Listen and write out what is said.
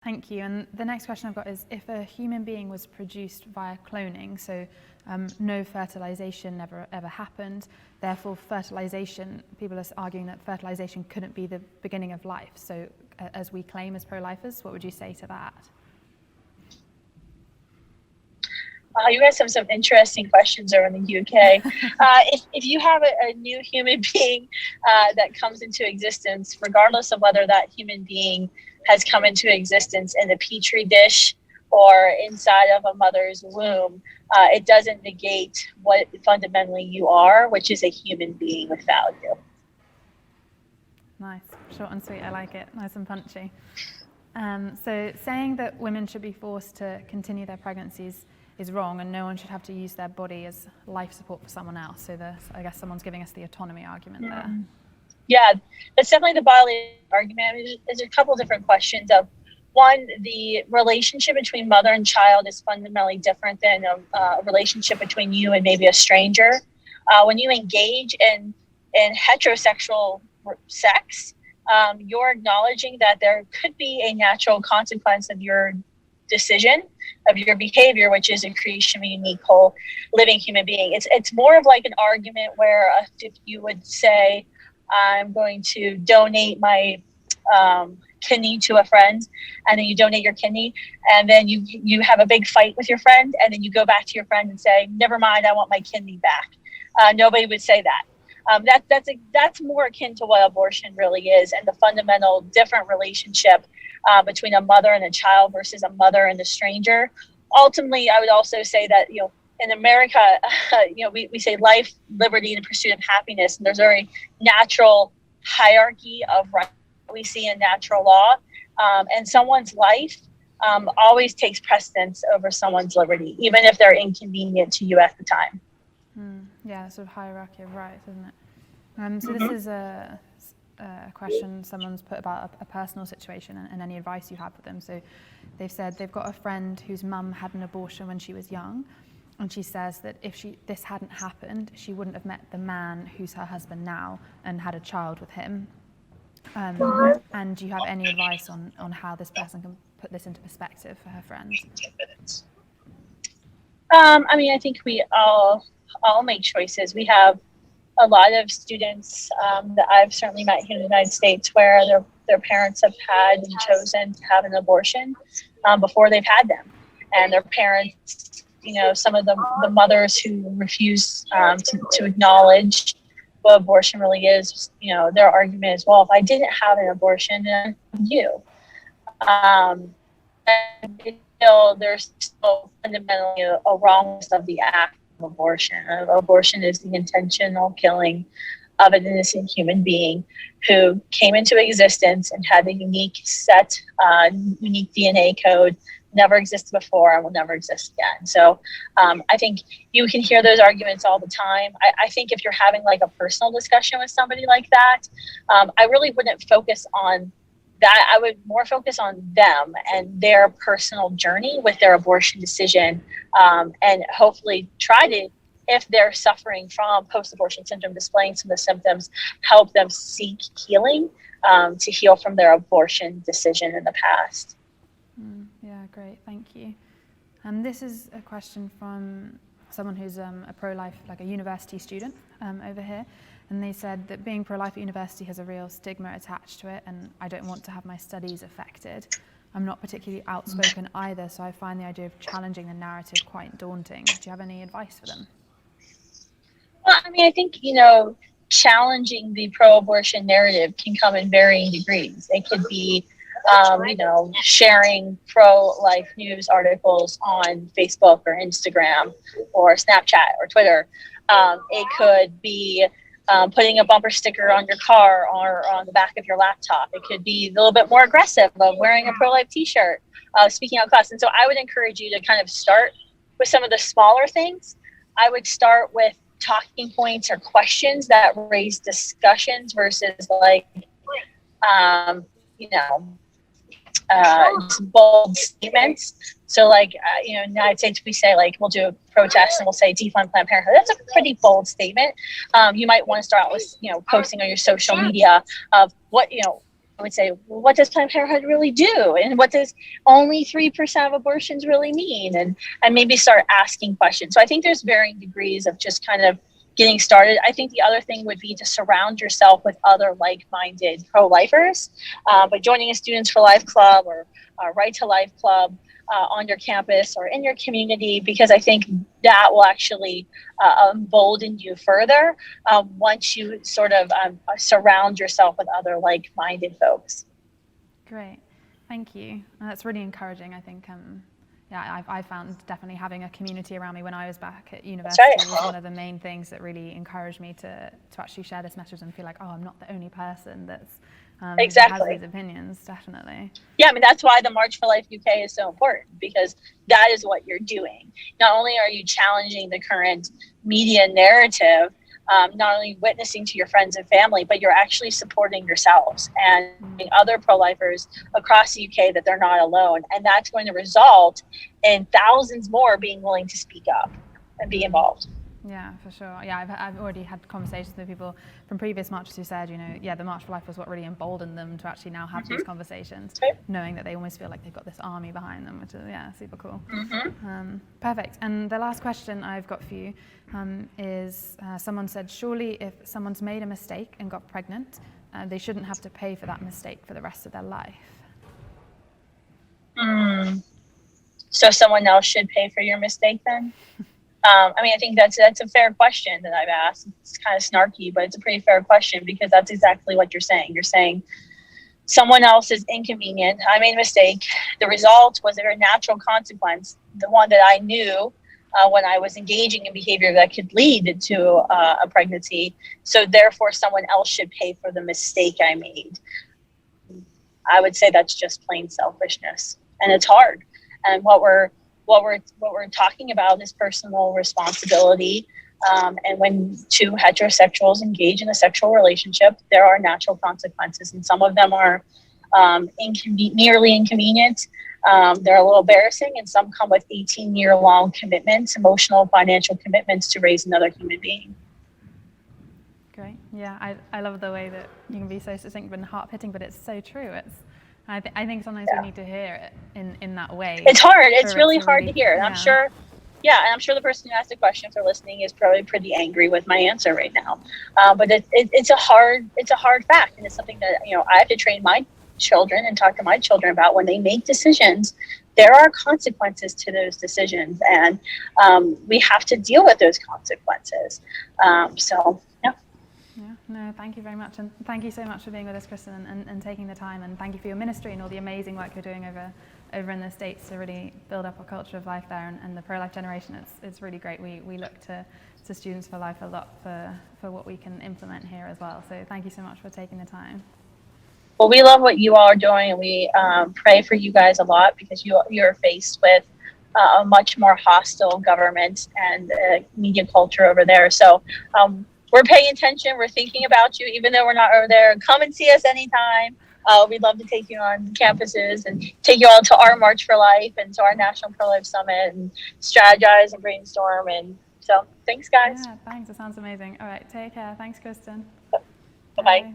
Thank you. And the next question I've got is, if a human being was produced via cloning, so no fertilization ever happened, therefore fertilization, people are arguing that fertilization couldn't be the beginning of life. So as we claim as pro-lifers, what would you say to that? You guys have some interesting questions over in the UK. If you have a new human being that comes into existence, regardless of whether that human being has come into existence in a petri dish or inside of a mother's womb, it doesn't negate what fundamentally you are, which is a human being with value. Nice, short and sweet, I like it, nice and punchy. So saying that women should be forced to continue their pregnancies is wrong, and no one should have to use their body as life support for someone else. So I guess someone's giving us the autonomy argument there. Yeah, that's definitely the bodily argument. I mean, there's a couple of different questions of, one, the relationship between mother and child is fundamentally different than a relationship between you and maybe a stranger. When you engage in heterosexual sex, you're acknowledging that there could be a natural consequence of your decision, of your behavior, which is a creation of a unique whole living human being. It's more of like an argument where if you would say, I'm going to donate my kidney to a friend, and then you donate your kidney, and then you have a big fight with your friend, and then you go back to your friend and say, never mind, I want my kidney back. Nobody would say that. That's more akin to what abortion really is, and the fundamental different relationship between a mother and a child versus a mother and a stranger. Ultimately, I would also say that, in America, we say life, liberty, and the pursuit of happiness, and there's a very natural hierarchy of rights we see in natural law, and someone's life always takes precedence over someone's liberty, even if they're inconvenient to you at the time. Yeah, sort of hierarchy of rights, isn't it? So this is a question someone's put about a personal situation and any advice you have for them. So they've said they've got a friend whose mum had an abortion when she was young, and she says that if this hadn't happened, she wouldn't have met the man who's her husband now and had a child with him. And do you have any advice on how this person can put this into perspective for her friend? I mean, I think we all make choices. We have a lot of students that I've certainly met here in the United States where their parents have had and chosen to have an abortion before they've had them. And their parents, some of the mothers who refuse to acknowledge what abortion really is, their argument is, well, if I didn't have an abortion, then you. And there's still fundamentally a wrongness of the act of abortion. Abortion is the intentional killing of an innocent human being who came into existence and had a unique unique DNA code, never existed before and will never exist again. So I think you can hear those arguments all the time. I think if you're having like a personal discussion with somebody like that, I really wouldn't focus on that. I would more focus on them and their personal journey with their abortion decision, and hopefully try to, if they're suffering from post-abortion syndrome, displaying some of the symptoms, help them seek healing to heal from their abortion decision in the past. Yeah, great, thank you. This is a question from someone who's a pro-life, like a university student over here. And they said that being pro-life at university has a real stigma attached to it, and I don't want to have my studies affected. I'm not particularly outspoken either, so I find the idea of challenging the narrative quite daunting. Do you have any advice for them? Well, I mean, I think, challenging the pro-abortion narrative can come in varying degrees. It could be, sharing pro-life news articles on Facebook or Instagram or Snapchat or Twitter. It could be putting a bumper sticker on your car or on the back of your laptop. It could be a little bit more aggressive of wearing a pro-life t-shirt, speaking out in class. And so I would encourage you to kind of start with some of the smaller things. I would start with talking points or questions that raise discussions versus bold statements. So in the United States, we say we'll do a protest and we'll say defund Planned Parenthood. That's a pretty bold statement. You might want to start out with, posting on your social media of what would say, well, what does Planned Parenthood really do? And what does only 3% of abortions really mean? And maybe start asking questions. So I think there's varying degrees of just kind of getting started. I think the other thing would be to surround yourself with other like-minded pro-lifers by joining a Students for Life club or Right to Life club on your campus or in your community, because I think that will actually embolden you further once you sort of surround yourself with other like-minded folks. Great, thank you. That's really encouraging. I think, yeah, I found definitely having a community around me when I was back at university was one of the main things that really encouraged me to actually share this message and feel like, oh, I'm not the only person that's that has these opinions, definitely. Yeah, I mean, that's why the March for Life UK is so important, because that is what you're doing. Not only are you challenging the current media narrative, not only witnessing to your friends and family, but you're actually supporting yourselves and other pro-lifers across the UK that they're not alone. And that's going to result in thousands more being willing to speak up and be involved. Yeah, for sure. Yeah, I've already had conversations with people from previous marches who said, you know, yeah, the March for Life was what really emboldened them to actually now have these conversations, knowing that they almost feel like they've got this army behind them, which is, yeah, super cool. Perfect. And the last question I've got for you is someone said, surely if someone's made a mistake and got pregnant, they shouldn't have to pay for that mistake for the rest of their life. So someone else should pay for your mistake then? I mean, I think that's a fair question that I've asked. It's kind of snarky, but it's a pretty fair question, because that's exactly what you're saying. You're saying someone else is inconvenient. I made a mistake. The result was a very natural consequence, the one that I knew when I was engaging in behavior that could lead to a pregnancy. So therefore, someone else should pay for the mistake I made. I would say that's just plain selfishness, and it's hard. And what we're talking about is personal responsibility. And when two heterosexuals engage in a sexual relationship, there are natural consequences, and some of them are nearly inconvenient. They're a little embarrassing, and some come with 18-year-long commitments, emotional, financial commitments to raise another human being. Great. Yeah, I love the way that you can be so succinct and heart-hitting, but it's so true. I think sometimes we need to hear it in that way. It's hard. It's really hard to hear. And I'm sure, and I'm sure the person who asked the question, if they're listening, is probably pretty angry with my answer right now. But it's a hard fact, and it's something that I have to train my children and talk to my children about. When they make decisions, there are consequences to those decisions, and we have to deal with those consequences. No, thank you very much. And thank you so much for being with us, Kristan, and taking the time. And thank you for your ministry and all the amazing work you're doing over in the States to really build up a culture of life there and the pro-life generation. It's really great. We look to Students for Life a lot for what we can implement here as well. So thank you so much for taking the time. Well, we love what you all are doing, and we pray for you guys a lot, because you're faced with a much more hostile government and media culture over there. So we're paying attention. We're thinking about you, even though we're not over there. Come and see us anytime. We'd love to take you on campuses and take you all to our March for Life and to our National Pro-Life Summit and strategize and brainstorm. And so thanks, guys. Yeah, thanks. It sounds amazing. All right, take care. Thanks, Kristan. Bye-bye. Bye.